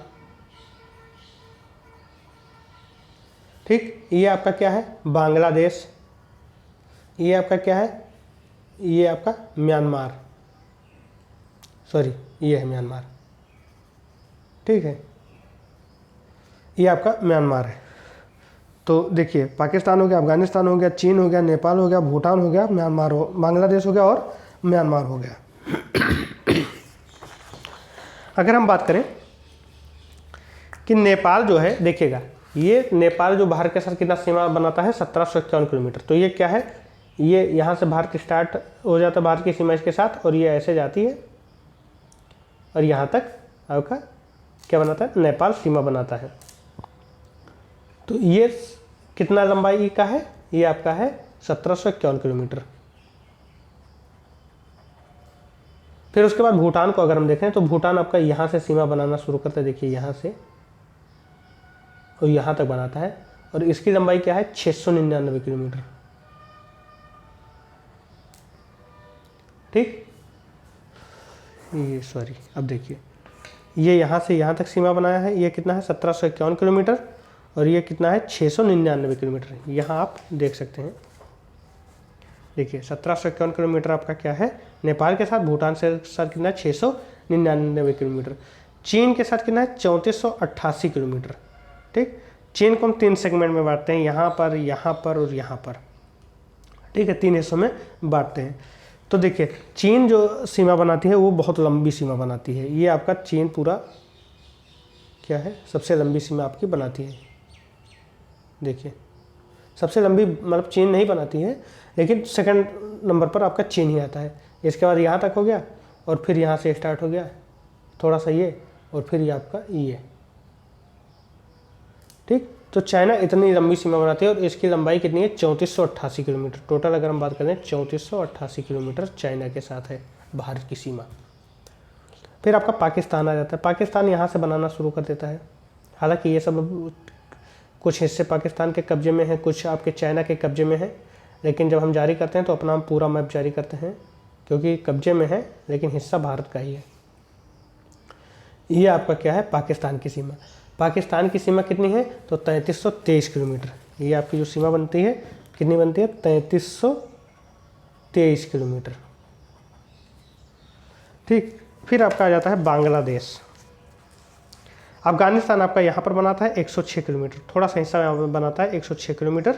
ठीक, ये आपका क्या है, बांग्लादेश, ये आपका क्या है, ये आपका म्यांमार, सॉरी ये है म्यांमार, ठीक है, ये आपका म्यांमार है। तो देखिए पाकिस्तान हो गया, अफगानिस्तान हो गया, चीन हो गया, नेपाल हो गया, भूटान हो गया, म्यांमार हो, बांग्लादेश हो गया और म्यांमार हो गया। अगर हम बात करें कि नेपाल जो है, देखिएगा ये नेपाल जो भारत के साथ कितना सीमा बनाता है, 1751 किलोमीटर। तो ये क्या है, ये यहाँ से भारत स्टार्ट हो जाता है, भारत की सीमा इसके साथ, और ये ऐसे जाती है और यहाँ तक आपका क्या बनाता है, नेपाल सीमा बनाता है। तो ये कितना लंबाई का है, ये आपका है 1751 किलोमीटर। फिर उसके बाद भूटान को अगर हम देखें तो भूटान आपका यहाँ से सीमा बनाना शुरू करता है, देखिए यहाँ से और यहाँ तक बनाता है, और इसकी लंबाई क्या है, 699 किलोमीटर। ठीक, ये सॉरी अब देखिए ये यहाँ से यहाँ तक सीमा बनाया है, ये कितना है 1751 किलोमीटर, और ये कितना है 699 किलोमीटर। यहाँ आप देख सकते हैं, देखिए 1751 किलोमीटर आपका क्या है नेपाल के साथ, भूटान से साथ कितना है 699 किलोमीटर, चीन के साथ कितना है 3488 किलोमीटर। ठीक, चीन को हम 3 सेगमेंट में बांटते हैं, यहाँ पर और यहाँ पर, ठीक है, 3 हिस्सों में बांटते हैं। तो देखिए चीन जो सीमा बनाती है वो बहुत लंबी सीमा बनाती है, ये आपका चीन पूरा क्या है, सबसे लंबी सीमा आपकी बनाती है। देखिए सबसे लंबी मतलब चीन नहीं बनाती है, लेकिन सेकंड नंबर पर आपका चीन ही आता है। इसके बाद यहाँ तक हो गया, और फिर यहाँ से स्टार्ट हो गया थोड़ा सा ये, और फिर ये आपका ये। ठीक, तो चाइना इतनी लंबी सीमा बनाती है, और इसकी लंबाई कितनी है 3488 किलोमीटर। टोटल अगर हम बात करें 3488 किलोमीटर चाइना के साथ है भारत की सीमा। फिर आपका पाकिस्तान आ जाता है, पाकिस्तान यहाँ से बनाना शुरू कर देता है। हालांकि ये सब कुछ हिस्से पाकिस्तान के कब्जे में हैं, कुछ आपके चाइना के कब्जे में हैं, लेकिन जब हम जारी करते हैं तो अपना पूरा मैप जारी करते हैं, क्योंकि कब्जे में है लेकिन हिस्सा भारत का ही है। ये आपका क्या है, पाकिस्तान की सीमा। पाकिस्तान की सीमा कितनी है, तो 3323 किलोमीटर। ये आपकी जो सीमा बनती है कितनी बनती है, 3323 किलोमीटर। ठीक, फिर आपका आ जाता है बांग्लादेश। अफगानिस्तान आपका यहाँ पर बनाता है 106 किलोमीटर, थोड़ा सा हिस्सा यहाँ पर बनाता है 106 किलोमीटर।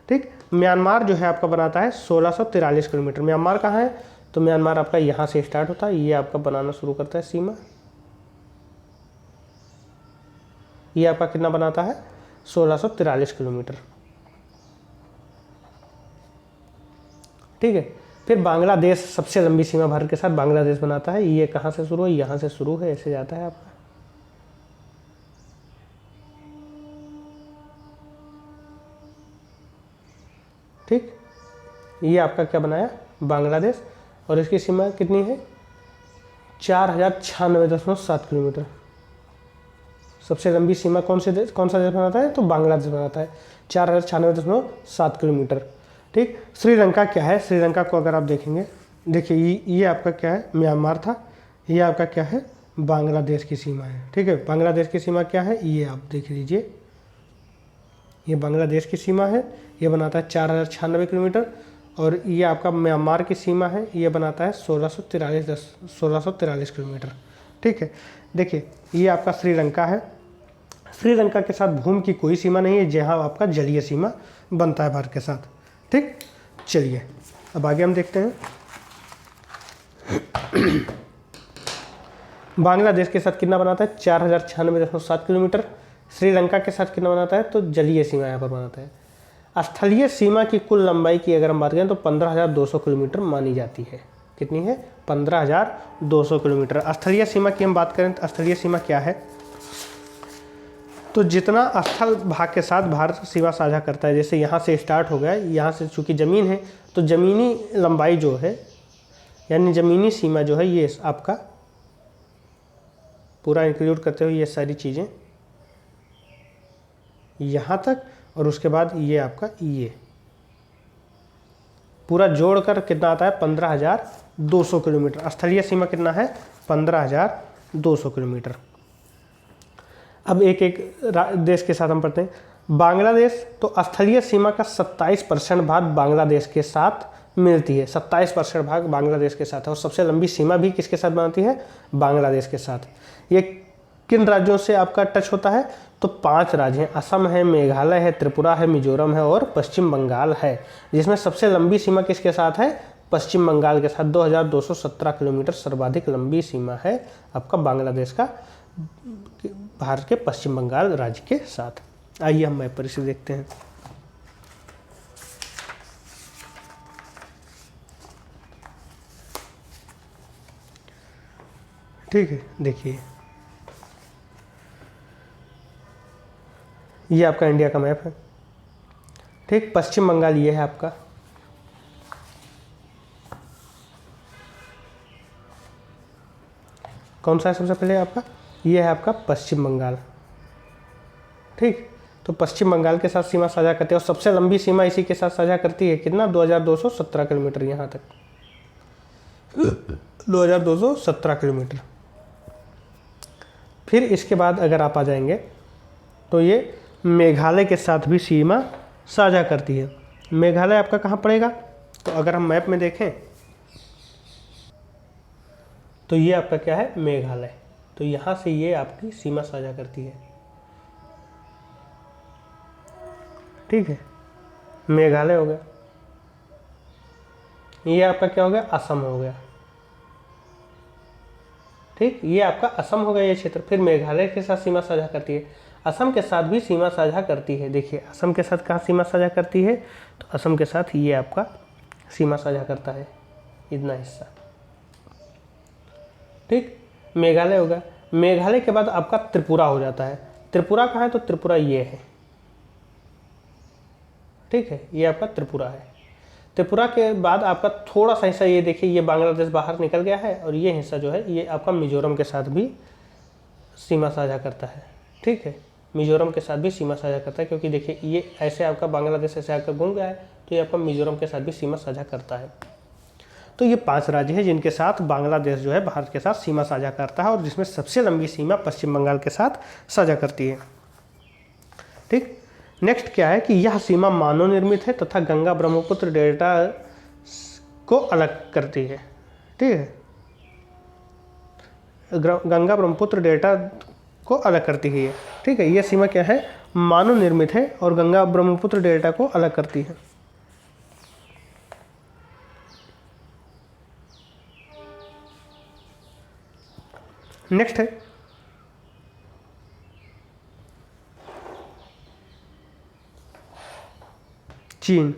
ठीक, म्यांमार जो है आपका बनाता है 1643 किलोमीटर। म्यांमार कहाँ है, तो म्यांमार आपका यहाँ से स्टार्ट होता है, ये आपका बनाना शुरू करता है सीमा। ये आपका कितना बनाता है, 1643 किलोमीटर। ठीक है, फिर बांग्लादेश सबसे लंबी सीमा भारत के साथ बांग्लादेश बनाता है। ये कहाँ से शुरू है, यहाँ से शुरू है, ऐसे जाता है आपका। ठीक, ये आपका क्या बनाया, बांग्लादेश, और इसकी सीमा कितनी है 4096.7 किलोमीटर। सबसे लंबी सीमा कौन सा देश बनाता है, तो बांग्लादेश बनाता है, 4096.7 किलोमीटर। ठीक, श्रीलंका क्या है, श्रीलंका को अगर आप देखेंगे, देखिए ये आपका क्या है, म्यांमार था, ये आपका क्या है, बांग्लादेश की सीमा है। ठीक है, बांग्लादेश की सीमा क्या है, ये आप देख लीजिए, ये बांग्लादेश की सीमा है, ये बनाता है 4096 किलोमीटर, और ये आपका म्यांमार की सीमा है, ये बनाता है 1643 किलोमीटर। ठीक है, देखिए ये आपका श्रीलंका है। श्रीलंका के साथ भूमि की कोई सीमा नहीं है, जहाँ आपका जलीय सीमा बनता है भारत के साथ। ठीक, चलिए अब आगे हम देखते हैं। बांग्लादेश के साथ कितना बनाता है, 4096.7 किलोमीटर। श्रीलंका के साथ कितना बनाता है, तो जलीय सीमा यहाँ पर बनाता है। स्थलीय सीमा की कुल लंबाई की अगर हम बात करें तो 15,200 किलोमीटर मानी जाती है। कितनी है, 15,200 किलोमीटर। स्थलीय सीमा की हम बात करें तो स्थलीय सीमा क्या है, तो जितना स्थल भाग के साथ भारत सीमा साझा करता है, जैसे यहाँ से स्टार्ट हो गया, यहाँ से चूँकि ज़मीन है तो ज़मीनी लंबाई जो है, यानी ज़मीनी सीमा जो है, ये आपका पूरा इंक्लूड करते हुए ये सारी चीज़ें यहाँ तक, और उसके बाद ये आपका ये पूरा जोड़कर कितना आता है, 15,200 किलोमीटर। स्थलीय सीमा कितना है, 15,200 किलोमीटर। अब एक एक देश के साथ हम पढ़ते हैं। बांग्लादेश, तो स्थलीय सीमा का 27% भाग बांग्लादेश के साथ मिलती है, 27% भाग बांग्लादेश के साथ है। और सबसे लंबी सीमा भी किसके साथ बनाती है? बांग्लादेश के साथ। ये किन राज्यों से आपका टच होता है? तो 5 राज्य हैं, असम है, मेघालय है, त्रिपुरा है, मिजोरम है और पश्चिम बंगाल है। जिसमें सबसे लंबी सीमा किसके साथ है? पश्चिम बंगाल के साथ। 2217 किलोमीटर सर्वाधिक लंबी सीमा है आपका बांग्लादेश का भारत के पश्चिम बंगाल राज्य के साथ। आइए हम मैप पर इसे देखते हैं। ठीक है, देखिए ये आपका इंडिया का मैप है। ठीक, पश्चिम बंगाल ये है आपका, कौन सा है सबसे पहले आपका? ये है आपका पश्चिम बंगाल। ठीक, तो पश्चिम बंगाल के साथ सीमा साझा करते हैं और सबसे लंबी सीमा इसी के साथ साझा करती है। कितना? 2217 किलोमीटर, यहाँ तक 2217 किलोमीटर। फिर इसके बाद अगर आप आ जाएंगे तो ये मेघालय के साथ भी सीमा साझा करती है। मेघालय आपका कहाँ पड़ेगा? तो अगर हम मैप में देखें तो ये आपका क्या है? मेघालय। तो यहाँ से ये आपकी सीमा साझा करती है। ठीक है, मेघालय हो गया। ये आपका क्या हो गया? असम हो गया। ठीक, ये आपका असम हो गया ये क्षेत्र। फिर मेघालय के साथ सीमा साझा करती है, असम के साथ भी सीमा साझा करती है। देखिए असम के साथ कहाँ सीमा साझा करती है? तो असम के साथ ये आपका सीमा साझा करता है, इतना हिस्सा। ठीक, मेघालय हो गया। मेघालय के बाद आपका त्रिपुरा हो जाता है। त्रिपुरा कहाँ है? तो त्रिपुरा ये है। ठीक है, ये आपका त्रिपुरा है। त्रिपुरा के बाद आपका थोड़ा सा हिस्सा ये देखिए, ये बांग्लादेश बाहर निकल गया है और ये हिस्सा जो है ये आपका मिजोरम के साथ भी सीमा साझा करता है। ठीक है, मिजोरम के साथ भी सीमा साझा करता है, क्योंकि देखिए ये ऐसे आपका बांग्लादेश ऐसे आकर घूम गया है, तो ये आपका मिजोरम के साथ भी सीमा साझा करता है। तो ये 5 राज्य हैं जिनके साथ बांग्लादेश जो है भारत के साथ सीमा साझा करता है और जिसमें सबसे लंबी सीमा पश्चिम बंगाल के साथ साझा करती है। ठीक, नेक्स्ट क्या है कि यह सीमा मानव निर्मित है तथा गंगा ब्रह्मपुत्र डेल्टा को अलग करती है। ठीक है, गंगा ब्रह्मपुत्र डेल्टा को अलग करती है ये। ठीक है, यह सीमा क्या है? मानव निर्मित है और गंगा ब्रह्मपुत्र डेल्टा को अलग करती है। नेक्स्ट है चीन।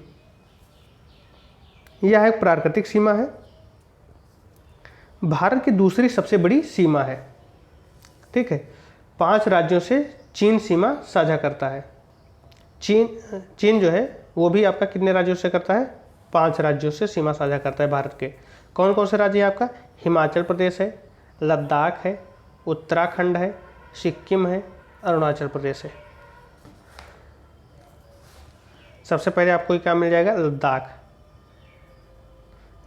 यह एक प्राकृतिक सीमा है, भारत की दूसरी सबसे बड़ी सीमा है। ठीक है, 5 राज्यों से चीन सीमा साझा करता है। चीन जो है वो भी आपका कितने राज्यों से करता है? 5 राज्यों से सीमा साझा करता है भारत के। कौन कौन से राज्य है आपका? हिमाचल प्रदेश है, लद्दाख है, उत्तराखंड है, सिक्किम है, अरुणाचल प्रदेश है। सबसे पहले आपको क्या मिल जाएगा? लद्दाख।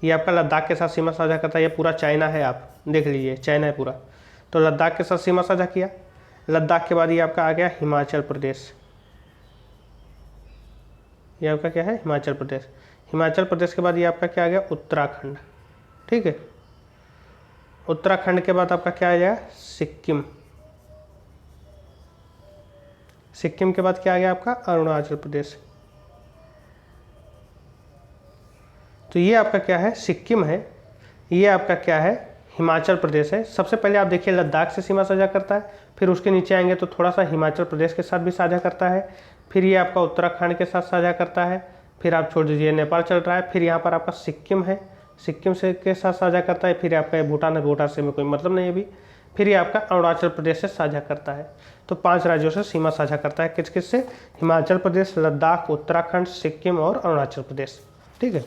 ये आपका लद्दाख के साथ सीमा साझा करता है। ये पूरा चाइना है, आप देख लीजिए चाइना है पूरा। तो लद्दाख के साथ सीमा साझा किया। लद्दाख के बाद ये आपका आ गया हिमाचल प्रदेश। ये आपका क्या है? हिमाचल प्रदेश। हिमाचल प्रदेश के बाद ये आपका क्या आ गया? उत्तराखंड। ठीक है, उत्तराखंड के बाद आपका क्या आ जाएगा? सिक्किम। सिक्किम के बाद क्या आ गया आपका? अरुणाचल प्रदेश। तो ये आपका क्या है? सिक्किम है। ये आपका क्या है? हिमाचल प्रदेश है। सबसे पहले आप देखिए लद्दाख से सीमा साझा करता है, फिर उसके नीचे आएंगे तो थोड़ा सा हिमाचल प्रदेश के साथ भी साझा करता है, फिर ये आपका उत्तराखंड के साथ साझा करता है, फिर आप छोड़ दीजिए नेपाल चल रहा है, फिर यहाँ पर आपका सिक्किम है, सिक्किम से के साथ साझा करता है, फिर आपका भूटान है, भूटान से में कोई मतलब नहीं अभी, फिर ये आपका अरुणाचल प्रदेश से साझा करता है। तो 5 राज्यों से सीमा साझा करता है। किस किस से? हिमाचल प्रदेश, लद्दाख, उत्तराखंड, सिक्किम और अरुणाचल प्रदेश। ठीक है,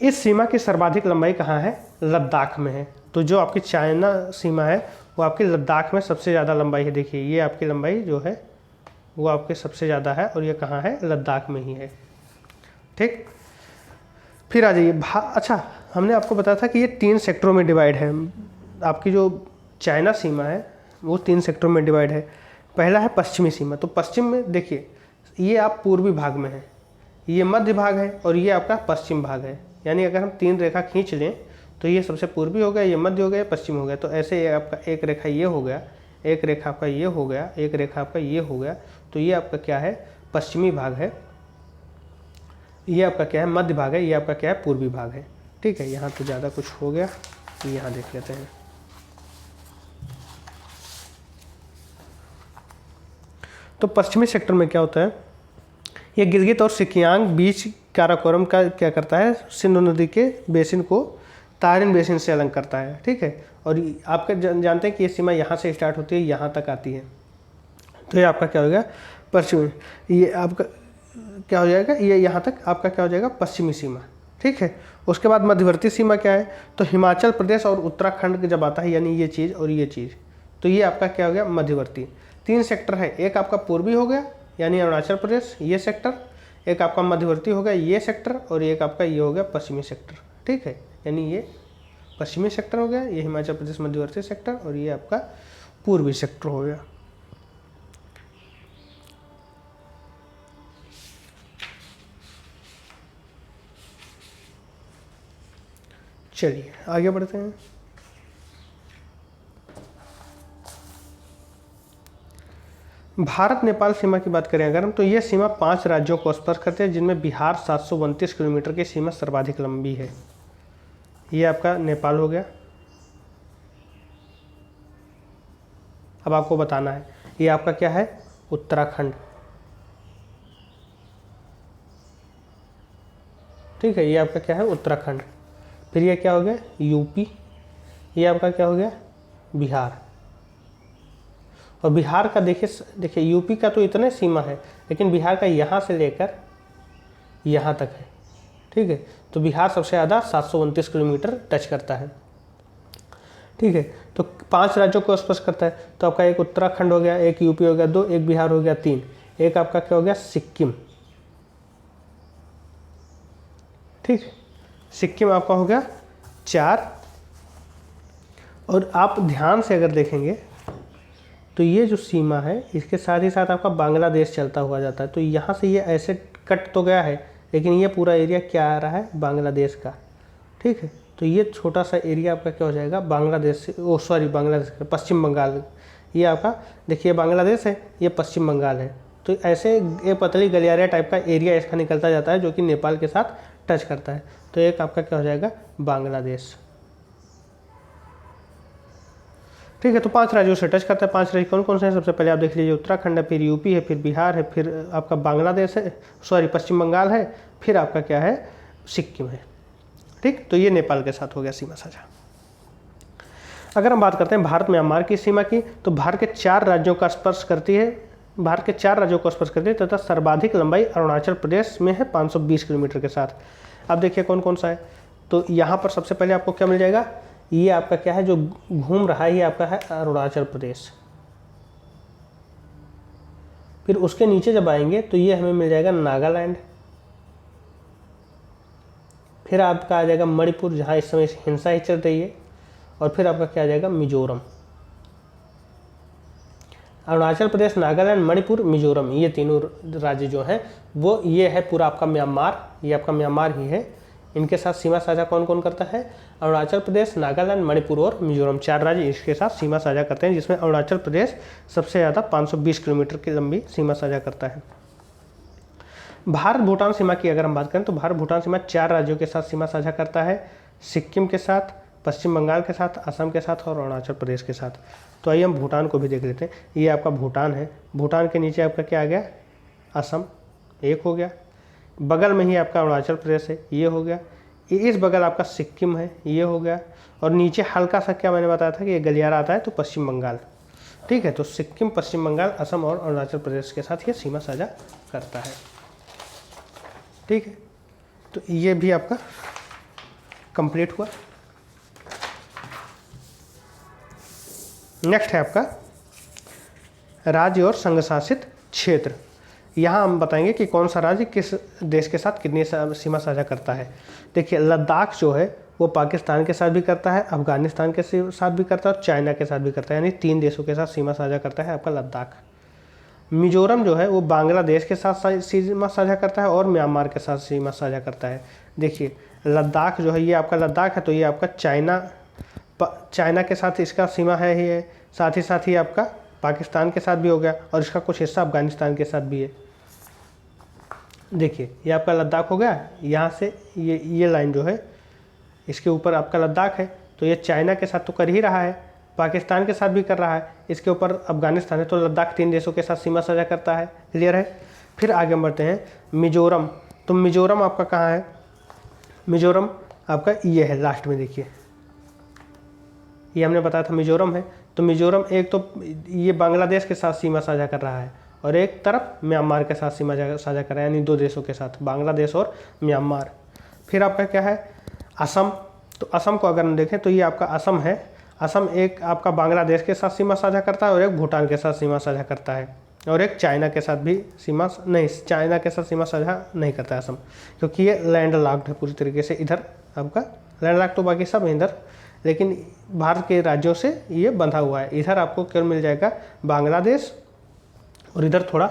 इस सीमा की सर्वाधिक लंबाई कहाँ है? लद्दाख में है। तो जो आपकी चाइना सीमा है वो आपकी लद्दाख में सबसे ज़्यादा लंबाई है। देखिए ये आपकी लंबाई जो है वो आपके सबसे ज़्यादा है और ये कहाँ है? लद्दाख में ही है। ठीक, फिर आ जाइए अच्छा, हमने आपको बताया था कि ये 3 सेक्टरों में डिवाइड है। आपकी जो चाइना सीमा है वो 3 सेक्टरों में डिवाइड है। पहला है पश्चिमी सीमा। तो पश्चिम में देखिए, ये आप पूर्वी भाग में है, ये मध्य भाग है और ये आपका पश्चिम भाग है। यानी अगर हम 3 रेखा खींच लें तो ये सबसे पूर्वी हो गया, ये मध्य हो गया, पश्चिम हो गया। तो ऐसे ये आपका एक रेखा ये हो गया, एक रेखा आपका ये हो गया, एक रेखा आपका ये हो गया। तो ये आपका क्या है, पश्चिमी भाग है। ये आपका क्या है, मध्य भाग है। ये आपका क्या है, पूर्वी भाग है। ठीक है, यहाँ तो ज़्यादा कुछ हो गया, यहाँ देख लेते हैं। तो पश्चिमी सेक्टर में क्या होता है, ये गिलगित और सिकियांग बीच काराकोरम का क्या करता है, सिंधु नदी के बेसिन को तारिन बेसिन से अलग करता है। ठीक है, और आपका जानते हैं कि ये सीमा यहाँ से स्टार्ट होती है, यहाँ तक आती है। तो ये आपका क्या हो गया, पश्चिमी। ये आपका क्या हो जाएगा, ये यहाँ तक आपका क्या हो जाएगा, पश्चिमी सीमा। ठीक है, उसके बाद मध्यवर्ती सीमा क्या है, तो हिमाचल प्रदेश और उत्तराखंड जब आता है, यानी ये चीज़ और ये चीज़, तो ये आपका क्या हो गया, मध्यवर्ती। 3 सेक्टर है, एक आपका पूर्वी हो गया यानी अरुणाचल प्रदेश ये सेक्टर, एक आपका मध्यवर्ती हो गया ये सेक्टर, और एक आपका ये हो गया पश्चिमी सेक्टर। ठीक है, यानी ये पश्चिमी सेक्टर हो गया, ये हिमाचल प्रदेश मध्यवर्ती सेक्टर, और ये आपका पूर्वी सेक्टर हो गया। चलिए आगे बढ़ते हैं। भारत नेपाल सीमा की बात करें अगर हम, तो यह सीमा 5 राज्यों को स्पर्श करते हैं, जिनमें बिहार 732 किलोमीटर की सीमा सर्वाधिक लंबी है। ये आपका नेपाल हो गया। अब आपको बताना है, ये आपका क्या है, उत्तराखंड। ठीक है, ये आपका क्या है, उत्तराखंड। फिर ये क्या हो गया, यूपी। ये आपका क्या हो गया, बिहार। और बिहार का देखिए यूपी का तो इतने सीमा है, लेकिन बिहार का यहाँ से लेकर यहाँ तक है। ठीक है, तो बिहार सबसे ज़्यादा 729 किलोमीटर टच करता है। ठीक है, तो 5 राज्यों को स्पर्श करता है। तो आपका एक उत्तराखंड हो गया, एक यूपी हो गया 2, एक बिहार हो गया 3, एक आपका क्या हो गया, सिक्किम। ठीक, सिक्किम आपका हो गया 4। और आप ध्यान से अगर देखेंगे तो ये जो सीमा है, इसके साथ ही साथ आपका बांग्लादेश चलता हुआ जाता है। तो यहाँ से ये ऐसे कट तो गया है, लेकिन ये पूरा एरिया क्या आ रहा है, बांग्लादेश का। ठीक है, तो ये छोटा सा एरिया आपका क्या हो जाएगा, बांग्लादेश से, बांग्लादेश का, पश्चिम बंगाल। ये आपका देखिए बांग्लादेश है, ये पश्चिम बंगाल है। तो ऐसे ये पतली गलियारा टाइप का एरिया इसका निकलता जाता है, जो कि नेपाल के साथ टच करता है। तो एक आपका क्या हो जाएगा, बांग्लादेश। ठीक है, तो 5 राज्यों से टच करता है। 5 राज्य कौन कौन से हैं, सबसे पहले आप देख लीजिए, उत्तराखंड है, फिर यूपी है, फिर बिहार है, फिर आपका बांग्लादेश है, पश्चिम बंगाल है, फिर आपका क्या है, सिक्किम है। ठीक, तो ये नेपाल के साथ हो गया सीमा साझा। अगर हम बात करते हैं भारत म्यांमार की सीमा की, तो भारत के 4 राज्यों का स्पर्श करती है, भारत के 4 राज्यों को स्पर्श करती है, तथा सर्वाधिक लंबाई अरुणाचल प्रदेश में है 520 किलोमीटर के साथ। अब देखिए कौन कौन सा है, तो यहाँ पर सबसे पहले आपको क्या मिल जाएगा, ये आपका क्या है, जो घूम रहा है, ये आपका है अरुणाचल प्रदेश। फिर उसके नीचे जब आएंगे तो ये हमें मिल जाएगा नागालैंड। फिर आपका आ जाएगा मणिपुर, जहाँ इस समय हिंसा ही चल रही है। और फिर आपका क्या आ जाएगा, मिजोरम। अरुणाचल प्रदेश, नागालैंड, मणिपुर, मिजोरम, ये तीनों राज्य जो हैं वो ये है पूरा आपका म्यांमार, ये आपका म्यांमार ही है। इनके साथ सीमा साझा कौन कौन करता है, अरुणाचल प्रदेश, नागालैंड, मणिपुर और मिजोरम, 4 राज्य इसके साथ सीमा साझा करते हैं, जिसमें अरुणाचल प्रदेश सबसे ज़्यादा 520 किलोमीटर की लंबी सीमा साझा करता है। भारत भूटान सीमा की अगर हम बात करें, तो भारत भूटान सीमा 4 राज्यों के साथ सीमा साझा करता है, सिक्किम के साथ, पश्चिम बंगाल के साथ, असम के साथ और अरुणाचल प्रदेश के साथ। तो आइए हम भूटान को भी देख लेते हैं। ये आपका भूटान है, भूटान के नीचे आपका क्या आ गया, असम, एक हो गया। बगल में ही आपका अरुणाचल प्रदेश है, ये हो गया। इस बगल आपका सिक्किम है, ये हो गया। और नीचे हल्का सा क्या मैंने बताया था कि ये गलियारा आता है, तो पश्चिम बंगाल। ठीक है, तो सिक्किम, पश्चिम बंगाल, असम और अरुणाचल प्रदेश के साथ ये सीमा साझा करता है। ठीक है, तो ये भी आपका कंप्लीट हुआ। नेक्स्ट है आपका राज्य और संघ शासित क्षेत्र। यहाँ हम बताएंगे कि कौन सा राज्य किस देश के साथ कितनी सीमा साझा करता है। देखिए लद्दाख जो है वो पाकिस्तान के साथ भी करता है, अफगानिस्तान के साथ भी करता है और चाइना के साथ भी करता है, यानी 3 देशों के साथ सीमा साझा करता है आपका लद्दाख। मिजोरम जो है वो बांग्लादेश के साथ सीमा साझा करता है और म्यांमार के साथ सीमा साझा करता है। देखिए लद्दाख जो है ये आपका लद्दाख है, तो ये आपका चाइना के साथ इसका सीमा है ही है, साथ ही आपका पाकिस्तान के साथ भी हो गया और इसका कुछ हिस्सा अफगानिस्तान के साथ भी है। देखिए ये आपका लद्दाख हो गया, यहाँ से ये लाइन जो है इसके ऊपर आपका लद्दाख है, तो ये चाइना के साथ तो कर ही रहा है, पाकिस्तान के साथ भी कर रहा है, इसके ऊपर अफगानिस्तान है, तो लद्दाख 3 देशों के साथ सीमा साझा करता है। क्लियर है। फिर आगे बढ़ते हैं मिजोरम। तो मिजोरम आपका कहाँ है? मिजोरम आपका ये है लास्ट में, देखिए ये हमने बताया था मिजोरम है। तो मिजोरम एक तो ये बांग्लादेश के साथ सीमा साझा कर रहा है और एक तरफ म्यांमार के साथ सीमा साझा कर रहा है, यानी 2 देशों के साथ, बांग्लादेश और म्यांमार। फिर आपका क्या है? असम। तो असम को अगर हम देखें तो ये आपका असम है। असम एक आपका बांग्लादेश के साथ सीमा साझा करता है और एक भूटान के साथ सीमा साझा करता है और एक चाइना के साथ भी चाइना के साथ सीमा साझा नहीं करता है असम, क्योंकि ये लैंड लॉक्ड है पूरी तरीके से। इधर आपका लैंड लॉक्ड तो बाकी सब है इधर, लेकिन भारत के राज्यों से ये बंधा हुआ है। इधर आपको केवल मिल जाएगा बांग्लादेश और इधर थोड़ा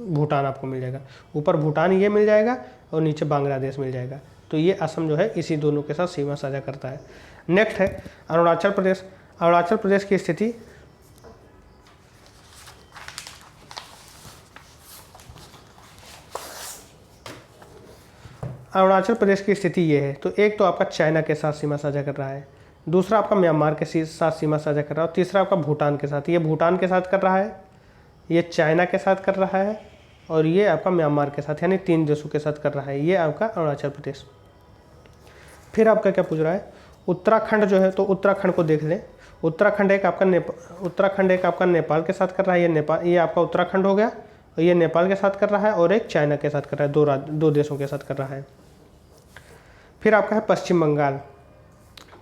भूटान आपको मिल जाएगा, ऊपर भूटान ये मिल जाएगा और नीचे बांग्लादेश मिल जाएगा। तो ये असम जो है इसी दोनों के साथ सीमा साझा करता है। नेक्स्ट है अरुणाचल प्रदेश। अरुणाचल प्रदेश की स्थिति ये है। तो एक तो आपका चाइना के साथ सीमा साझा कर रहा है, दूसरा आपका म्यांमार के साथ सीमा साझा कर रहा है और तीसरा आपका भूटान के साथ। ये भूटान के साथ कर रहा है, ये चाइना के साथ कर रहा है और ये आपका म्यांमार के साथ, यानी 3 देशों के साथ कर रहा है। ये आपका अरुणाचल प्रदेश। फिर आपका क्या पूछ रहा है? उत्तराखंड जो है, तो उत्तराखंड को देख लें। उत्तराखंड एक आपका नेपाल के साथ कर रहा है। ये आपका उत्तराखंड हो गया और ये नेपाल के साथ कर रहा है और एक चाइना के साथ कर रहा है, 2 देशों के साथ कर रहा है। फिर आपका है पश्चिम बंगाल।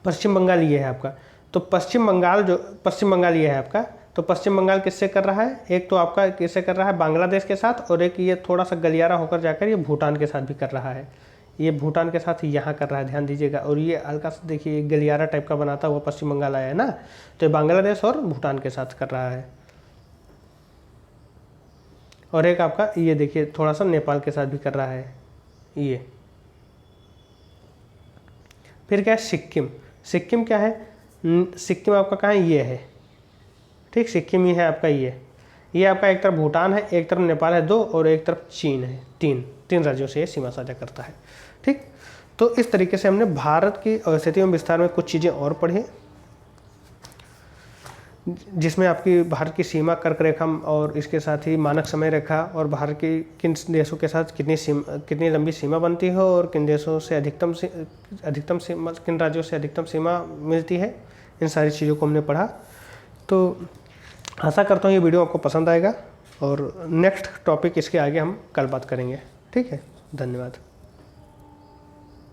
पश्चिम बंगाल ये है आपका। तो पश्चिम बंगाल ये है आपका। तो पश्चिम बंगाल किससे कर रहा है? एक तो आपका किससे कर रहा है? बांग्लादेश के साथ, और एक ये थोड़ा सा गलियारा होकर जाकर ये भूटान के साथ भी कर रहा है। ये भूटान के साथ यहाँ कर रहा है, ध्यान दीजिएगा। और ये हल्का सा देखिए गलियारा टाइप का बनाता हुआ पश्चिम बंगाल आया है ना, तो ये बांग्लादेश और भूटान के साथ कर रहा है। और एक आपका ये देखिए थोड़ा सा नेपाल के साथ भी कर रहा है ये। फिर क्या है? सिक्किम। सिक्किम क्या है? सिक्किम आपका कहाँ है? ये है, ठीक, सिक्किम ये है आपका। ये आपका एक तरफ भूटान है, एक तरफ नेपाल है 2 और एक तरफ चीन है 3 राज्यों से ये सीमा साझा करता है। ठीक, तो इस तरीके से हमने भारत की स्थिति में विस्तार में कुछ चीज़ें और पढ़ी, जिसमें आपकी भारत की सीमा कर्क रेखा और इसके साथ ही मानक समय रेखा और भारत की किन देशों के साथ कितनी लंबी सीमा बनती है और किन देशों से अधिकतम सीमा, किन राज्यों से अधिकतम सीमा मिलती है, इन सारी चीज़ों को हमने पढ़ा। तो आशा करता हूँ ये वीडियो आपको पसंद आएगा और नेक्स्ट टॉपिक इसके आगे हम कल बात करेंगे। ठीक है, धन्यवाद।